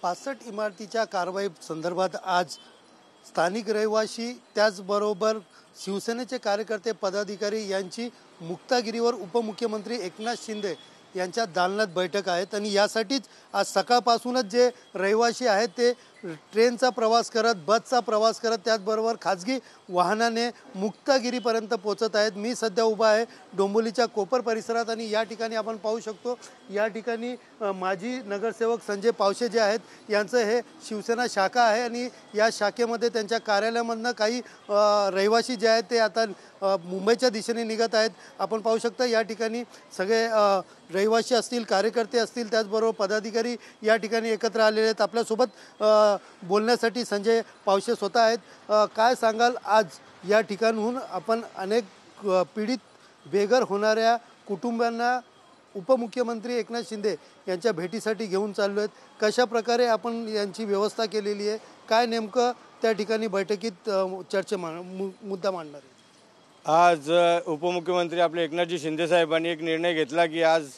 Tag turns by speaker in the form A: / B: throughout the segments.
A: 65 इमारतीच्या कारवाई संदर्भात आज स्थानिक रहिवासी त्याचबरोबर शिवसेनेचे कार्यकर्ते पदाधिकारी यांची मुक्तागिरीवर उपमुख्यमंत्री एकनाथ शिंदे यांच्या दालनात बैठक आहेत आणि यासाठीच आज सकाळपासूनच जे रहिवासी आहेत ते ट्रेनचा प्रवास करत बसचा प्रवास करत त्याचबरोबर खाजगी वाहनाने मुक्तागिरीपर्यंत पोहोचत आहेत। मी सध्या उभा आहे डोंबिवलीच्या कोपर परिसरात आणि या ठिकाणी आपण पाहू शकतो या ठिकाणी माजी नगरसेवक संजय पावशे जे आहेत यांचं हे शिवसेना शाखा आहे आणि या शाखेमध्ये त्यांच्या कार्यालयामधनं काही रहिवासी जे आहेत ते आता मुंबईच्या दिशेने निघत आहेत। आपण पाहू शकता या ठिकाणी सगळे रहिवासी असतील कार्यकर्ते असतील त्याचबरोबर पदाधिकारी या ठिकाणी एकत्र आलेले आहेत। आपल्यासोबत बोलण्यासाठी संजय पावशे स्वतः आहेत। काय सांगाल आज या ठिकाणहून आपण अनेक पीडित बेघर होणाऱ्या कुटुंबांना उपमुख्यमंत्री एकनाथ शिंदे यांच्या भेटीसाठी घेऊन चाललो आहेत, कशा प्रकारे आपण यांची व्यवस्था केलेली आहे, काय नेमकं त्या ठिकाणी बैठकीत मुद्दा मांडणार आहे?
B: आज उपमुख्यमंत्री आपले एकनाथजी शिंदे साहेबांनी एक निर्णय घेतला की आज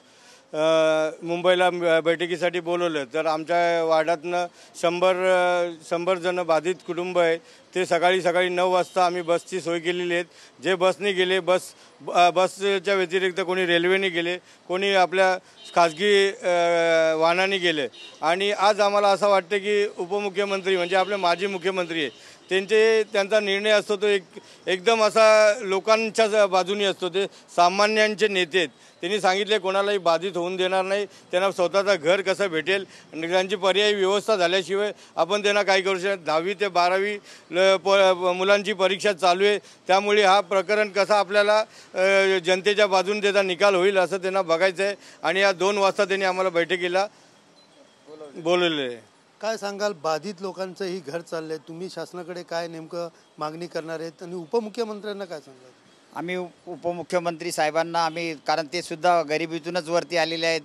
B: मुंबईला बैठकीसाठी बोलवलं। तर आमच्या वार्डातनं 100 जण बाधित कुटुंब आहे ते सकाळी 9 वाजता आम्ही बसची सोय केलेली आहे। जे बसने गेले बसच्या व्यतिरिक्त कोणी रेल्वेने गेले, कोणी आपल्या खाजगी वाहनाने गेले आणि आज आम्हाला असं वाटतं की उपमुख्यमंत्री म्हणजे आपले माजी मुख्यमंत्री आहे त्यांचा निर्णय असतो तो एकदम असा लोकांच्या बाजूने असतो। ते सामान्यांचे नेते आहेत, त्यांनी सांगितले कोणालाही बाधित होऊन देणार नाही, त्यांना स्वतःचं घर कसं भेटेल आणि त्यांची पर्यायी व्यवस्था झाल्याशिवाय आपण त्यांना काय करू शकत। 10वी ते 12वी मुलांची परीक्षा चालू आहे, त्यामुळे हा प्रकरण कसा आपल्याला जनतेच्या बाजूने त्याचा निकाल होईल असं त्यांना बघायचं आहे आणि या 2 वाजता त्यांनी आम्हाला बैठकीला बोलवले आहे।
A: काय सांगाल बाधित लोकांचं ही घर चाललंय, तुम्ही शासनाकडे काय नेमकं मागणी करणार आहेत आणि उपमुख्यमंत्र्यांना काय सांगाल?
C: आम्ही उपमुख्यमंत्री साहेबांना कारण ते सुद्धा गरिबीतूनच वरती आलेले आहेत,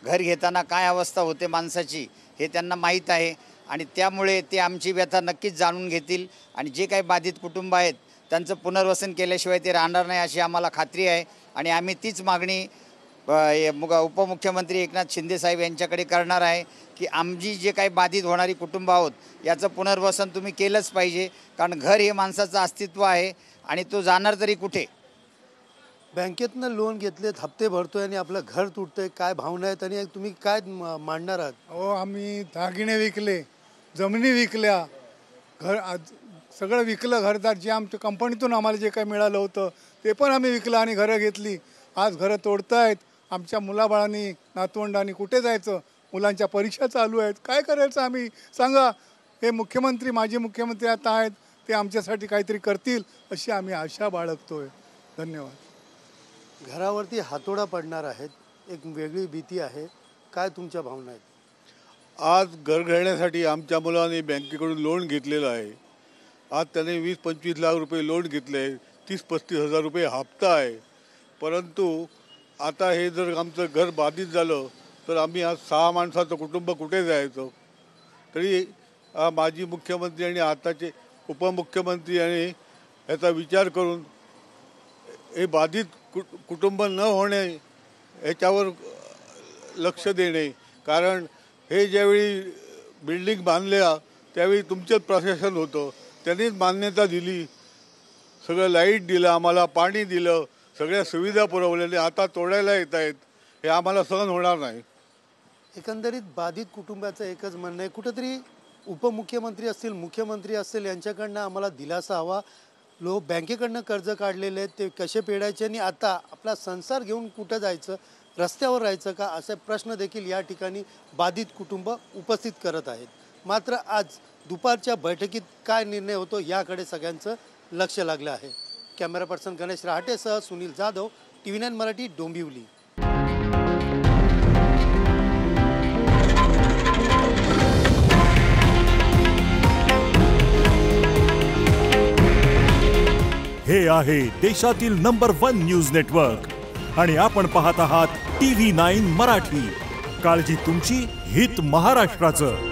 C: घर घेताना काय अवस्था होते माणसाची हे त्यांना माहीत आहे आणि त्यामुळे ते आमची व्यथा नक्कीच जाणून घेतील आणि जे काही बाधित कुटुंब आहेत त्यांचं पुनर्वसन केल्याशिवाय ते राहणार नाही अशी आम्हाला खात्री आहे आणि आम्ही तीच मागणी उपमुख्यमंत्री एकनाथ शिंदे साहेब यांच्याकडे करणार आहे की आमची जे काही बाधित होणारी कुटुंब आहोत याचं पुनर्वसन तुम्ही केलंच पाहिजे, कारण घर हे माणसाचं अस्तित्व आहे आणि तो जाणार तरी कुठे।
A: बँकेतनं लोन घेतलेत, हप्ते भरतोय आणि आपलं घर तुटतंय, काय भावना आहेत आणि तुम्ही काय मांडणार आहात?
D: आम्ही दागिने विकले, जमिनी विकल्या, घर सगळं विकलं, घरदार जे आमच्या कंपनीतून आम्हाला जे काही मिळालं होतं ते पण आम्ही विकलं आणि घरं घेतली। आज घरं तोडतायत, आमच्या मुलाबाळांनी नातवंडांनी कुठे जायचं, मुलांच्या परीक्षा चालू आहेत, काय करायचं आम्ही सांगा। हे मुख्यमंत्री माजी मुख्यमंत्री आता आहेत ते आमच्यासाठी काहीतरी करतील अशी आम्ही आशा बाळगतोय। धन्यवाद।
A: घरावरती हातोडा पडणार आहेत, एक वेगळी भीती आहे, काय तुमच्या भावना आहेत?
E: आज घर घेण्यासाठी आमच्या मुलांनी बँकेकडून लोन घेतलेलं आहे। आज त्याने 20-25 लाख रुपये लोन घेतले, 30-35 हजार रुपये हप्ता आहे। परंतु आता हे जर आमचं घर बाधित झालं तर आम्ही आज 6 माणसाचं कुटुंब कुठे जायचं? तरी माजी मुख्यमंत्री आणि आताचे उपमुख्यमंत्री यांनी याचा विचार करून हे बाधित कुटुंब न होणे याच्यावर लक्ष देणे, कारण हे ज्यावेळी बिल्डिंग बांधल्या त्यावेळी तुमचंच प्रशासन होतं, त्यांनीच मान्यता दिली, सगळं लाईट दिलं, आम्हाला पाणी दिलं, सगळ्या सुविधा पुरवलेल्या, आता तोडायला येत आहेत, हे आम्हाला सहन होणार नाही।
A: एकंदरीत बाधित कुटुंबाचं एकच म्हणणं आहे, कुठेतरी उपमुख्यमंत्री असतील मुख्यमंत्री असतील यांच्याकडनं आम्हाला दिलासा हवा। लोक बँकेकडनं कर्ज काढलेले आहेत ते कसे फेडायचे आणि आता आपला संसार घेऊन कुठं जायचं, रस्त्यावर राहायचं का, असे प्रश्न देखील या ठिकाणी बाधित कुटुंब उपस्थित करत आहेत। मात्र आज दुपारच्या बैठकीत काय निर्णय होतो याकडे सगळ्यांचं लक्ष लागलं आहे। कॅमेरा पर्सन गणेश रहाटेसह सुनील जाधव, TV9 मराठी, डोंबिवली।
F: हे आहे देशातील नंबर 1 न्यूज नेटवर्क आणि आपण पाहत आहात TV9 मराठी। काळजी तुमची, हित महाराष्ट्राचं।